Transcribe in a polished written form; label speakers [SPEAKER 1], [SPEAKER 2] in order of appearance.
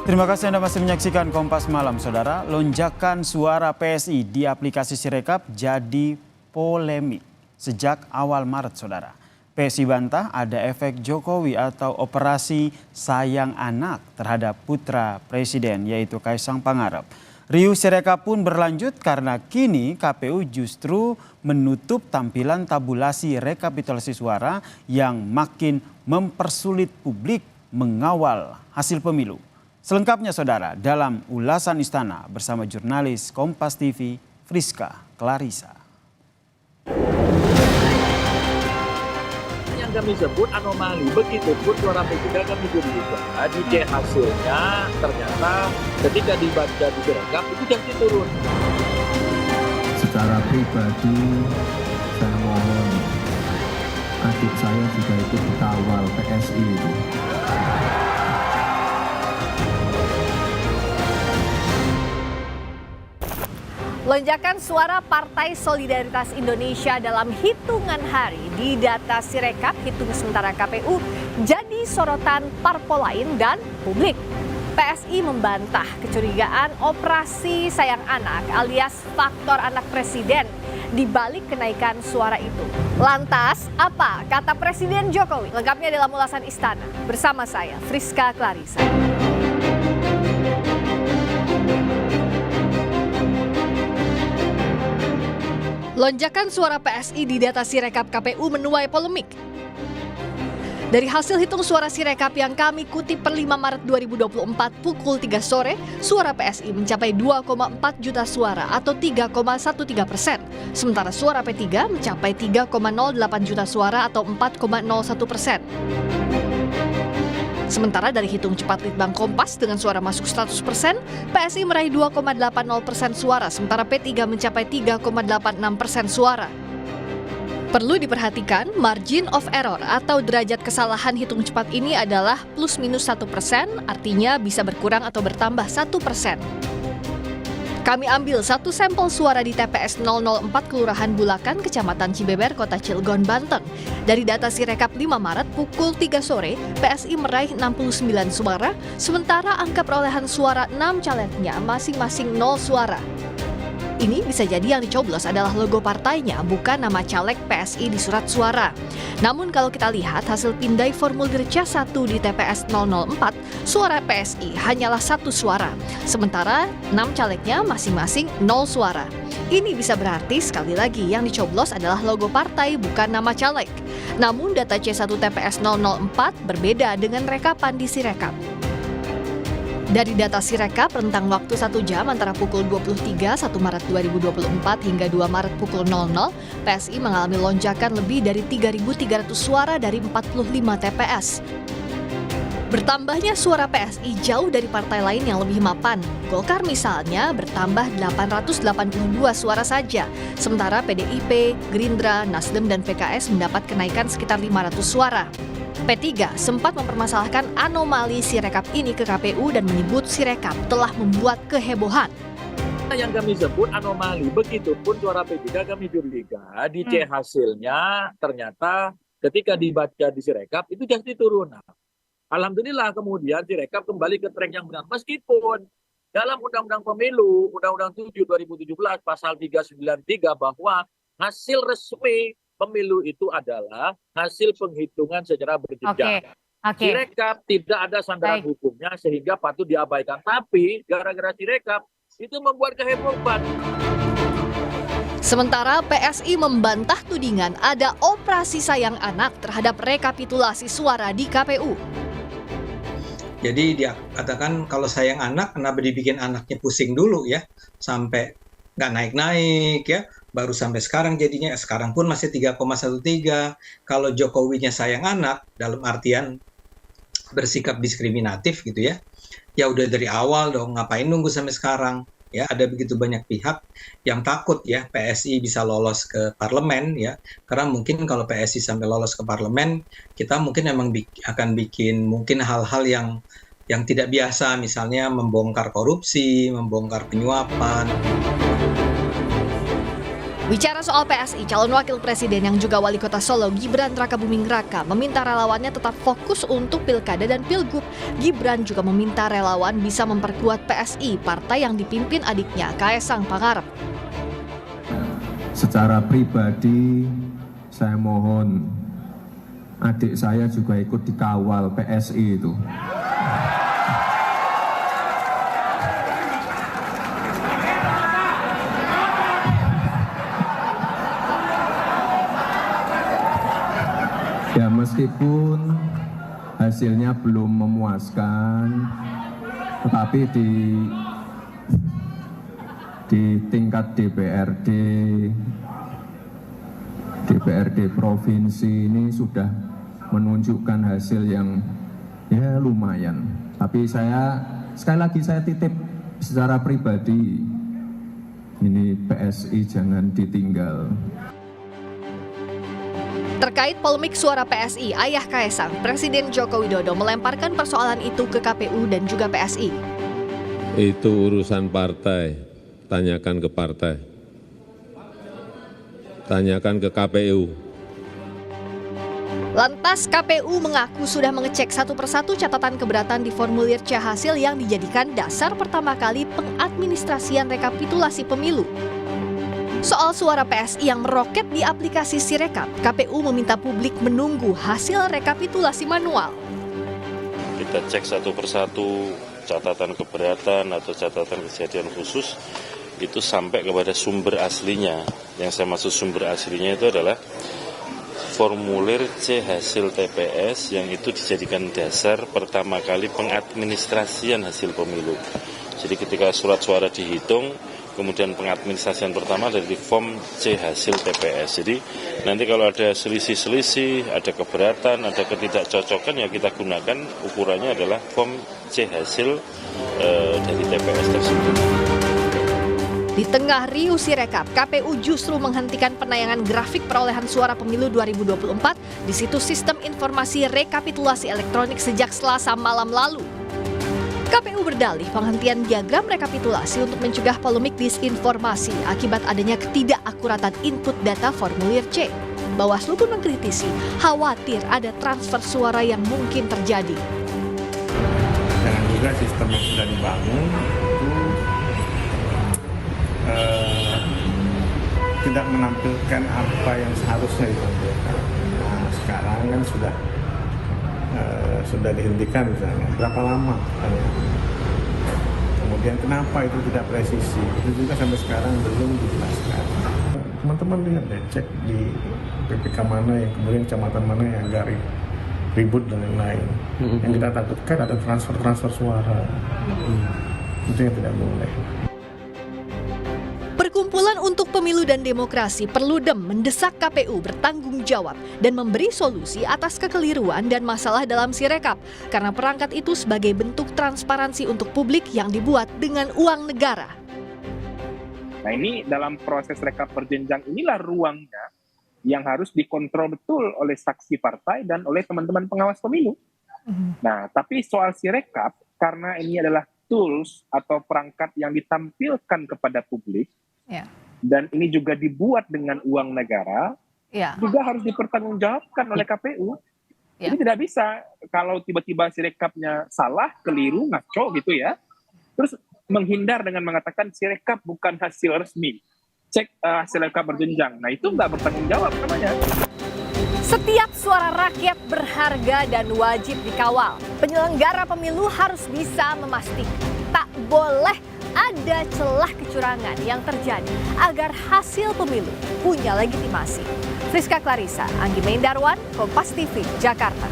[SPEAKER 1] Terima kasih Anda masih menyaksikan Kompas Malam, Saudara. Lonjakan suara PSI di aplikasi Sirekap jadi polemik sejak awal Maret, Saudara. PSI bantah ada efek Jokowi atau operasi sayang anak terhadap putra Presiden, yaitu Kaisang Pangarep. Riuh Sirekap pun berlanjut karena kini KPU justru menutup tampilan tabulasi rekapitulasi suara yang makin mempersulit publik mengawal hasil pemilu. Selengkapnya, Saudara, dalam ulasan Istana bersama jurnalis Kompas TV Friska Clarissa.
[SPEAKER 2] Yang kami sebut anomali, begitupun suara P3 kami juga dicek hasilnya, ternyata ketika dibaca di Sirekap itu jadi turun.
[SPEAKER 3] Secara pribadi saya mohon adik saya juga ikut dikawal PSI itu.
[SPEAKER 4] Lonjakan suara Partai Solidaritas Indonesia dalam hitungan hari di data Sirekap hitung sementara KPU jadi sorotan parpol lain dan publik. PSI membantah kecurigaan operasi sayang anak alias faktor anak presiden di balik kenaikan suara itu. Lantas, apa kata Presiden Jokowi? Lengkapnya dalam ulasan Istana bersama saya, Friska Clarissa. Lonjakan suara PSI di data Sirekap KPU menuai polemik. Dari hasil hitung suara Sirekap yang kami kutip per 5 Maret 2024 pukul 3 sore, suara PSI mencapai 2,4 juta suara atau 3,13%. Sementara suara P3 mencapai 3,08 juta suara atau 4,01%. Sementara dari hitung cepat Litbang Kompas dengan suara masuk 100%, PSI meraih 2,80% suara, sementara P3 mencapai 3,86% suara. Perlu diperhatikan, margin of error atau derajat kesalahan hitung cepat ini adalah plus minus 1%, artinya bisa berkurang atau bertambah 1%. Kami ambil satu sampel suara di TPS 004 Kelurahan Bulakan, Kecamatan Cibeber, Kota Cilegon, Banten. Dari data Sirekap 5 Maret pukul 3 sore, PSI meraih 69 suara, sementara angka perolehan suara 6 calegnya masing-masing 0 suara. Ini bisa jadi yang dicoblos adalah logo partainya, bukan nama caleg PSI di surat suara. Namun kalau kita lihat hasil pindai formulir C1 di TPS 004, suara PSI hanyalah 1 suara. Sementara 6 calegnya masing-masing 0 suara. Ini bisa berarti sekali lagi yang dicoblos adalah logo partai, bukan nama caleg. Namun data C1 TPS 004 berbeda dengan rekapan di Sirekap. Dari data Sirekap, rentang waktu 1 jam antara pukul 23 1 Maret 2024 hingga 2 Maret pukul 00, PSI mengalami lonjakan lebih dari 3.300 suara dari 45 TPS. Bertambahnya suara PSI jauh dari partai lain yang lebih mapan. Golkar misalnya bertambah 882 suara saja, sementara PDIP, Gerindra, Nasdem, dan PKS mendapat kenaikan sekitar 500 suara. P3 sempat mempermasalahkan anomali Sirekap ini ke KPU dan menyebut Sirekap telah membuat kehebohan.
[SPEAKER 2] Yang kami sebut anomali, begitupun suara P3 kami curiga dicek hasilnya, ternyata ketika dibaca di Sirekap itu jadi turun. Alhamdulillah kemudian Sirekap kembali ke track yang benar, meskipun dalam Undang-Undang Pemilu, Undang-Undang 7 2017 pasal 393 bahwa hasil resmi pemilu itu adalah hasil penghitungan secara berjenjang. Sirekap tidak ada sandaran hukumnya sehingga patut diabaikan. Tapi gara-gara Sirekap itu membuat kehebohan.
[SPEAKER 4] Sementara PSI membantah tudingan ada operasi sayang anak terhadap rekapitulasi suara di KPU.
[SPEAKER 5] Jadi dia katakan kalau sayang anak, kenapa dibikin anaknya pusing dulu ya, sampai nggak naik-naik ya, baru sampai sekarang jadinya, sekarang pun masih 3,13. Kalau Jokowinya sayang anak, dalam artian bersikap diskriminatif gitu ya, ya udah dari awal dong, ngapain nunggu sampai sekarang? Ya, ada begitu banyak pihak yang takut ya PSI bisa lolos ke parlemen ya, karena mungkin kalau PSI sampai lolos ke parlemen, kita mungkin emang akan bikin mungkin hal-hal yang tidak biasa, misalnya membongkar korupsi, membongkar penyuapan.
[SPEAKER 4] Bicara soal PSI, calon wakil presiden yang juga wali kota Solo, Gibran Rakabuming Raka, meminta relawannya tetap fokus untuk pilkada dan pilgub. Gibran juga meminta relawan bisa memperkuat PSI, partai yang dipimpin adiknya, Kaesang Pangarep.
[SPEAKER 3] Secara pribadi, saya mohon adik saya juga ikut dikawal PSI itu. Ya meskipun hasilnya belum memuaskan, tetapi di tingkat DPRD provinsi ini sudah menunjukkan hasil yang ya lumayan. Tapi sekali lagi saya titip secara pribadi, ini PSI jangan ditinggal.
[SPEAKER 4] Terkait polemik suara PSI, ayah Kaesang, Presiden Joko Widodo melemparkan persoalan itu ke KPU dan juga PSI.
[SPEAKER 6] Itu urusan partai, tanyakan ke partai. Tanyakan ke KPU.
[SPEAKER 4] Lantas KPU mengaku sudah mengecek satu persatu catatan keberatan di formulir C hasil yang dijadikan dasar pertama kali pengadministrasian rekapitulasi pemilu. Soal suara PSI yang meroket di aplikasi Sirekap, KPU meminta publik menunggu hasil rekapitulasi manual.
[SPEAKER 7] Kita cek satu persatu catatan keberatan atau catatan kejadian khusus, itu sampai kepada sumber aslinya. Yang saya maksud sumber aslinya itu adalah formulir C hasil TPS yang itu dijadikan dasar pertama kali pengadministrasian hasil pemilu. Jadi ketika surat suara dihitung, kemudian pengadministrasian pertama dari form C hasil TPS. Jadi nanti kalau ada selisih-selisih, ada keberatan, ada ketidakcocokan, ya kita gunakan ukurannya adalah form C hasil dari TPS tersebut.
[SPEAKER 4] Di tengah riuh Sirekap, KPU justru menghentikan penayangan grafik perolehan suara pemilu 2024 di situs Sistem Informasi Rekapitulasi Elektronik sejak Selasa malam lalu. KPU berdalih penghentian diagram rekapitulasi untuk mencegah polemik disinformasi akibat adanya ketidakakuratan input data formulir C. Bawaslu pun mengkritisi, khawatir ada transfer suara yang mungkin terjadi.
[SPEAKER 8] Dan juga sistem yang sudah dibangun itu tidak menampilkan apa yang seharusnya ditampilkan. Nah, sekarang kan sudah dihentikan misalnya. Berapa lama? Kemudian kenapa itu tidak presisi? Itu juga sampai sekarang belum dijelaskan. Teman-teman lihat deh, cek di PPK mana yang kemudian kecamatan mana yang agak ribut dan lain-lain. Yang kita takutkan ada transfer suara. Itu yang tidak boleh.
[SPEAKER 4] Perkumpulan untuk Pemilu dan Demokrasi Perludem mendesak KPU bertanggung jawab dan memberi solusi atas kekeliruan dan masalah dalam Sirekap karena perangkat itu sebagai bentuk transparansi untuk publik yang dibuat dengan uang negara.
[SPEAKER 9] Nah ini dalam proses rekap berjenjang inilah ruangnya yang harus dikontrol betul oleh saksi partai dan oleh teman-teman pengawas pemilu. Nah tapi soal Sirekap karena ini adalah tools atau perangkat yang ditampilkan kepada publik, ya. Dan ini juga dibuat dengan uang negara, ya. Juga harus dipertanggungjawabkan oleh KPU. Ya. Jadi tidak bisa kalau tiba-tiba Sirekapnya salah, keliru, ngaco gitu ya, terus menghindar dengan mengatakan Sirekap bukan hasil resmi, cek hasil rekap berjenjang. Nah itu nggak bertanggung jawab namanya.
[SPEAKER 4] Setiap suara rakyat berharga dan wajib dikawal. Penyelenggara pemilu harus bisa memastikan tak boleh ada celah kecurangan yang terjadi agar hasil pemilu punya legitimasi. Friska Clarissa, Anggi Mendarwan, Kompas TV, Jakarta.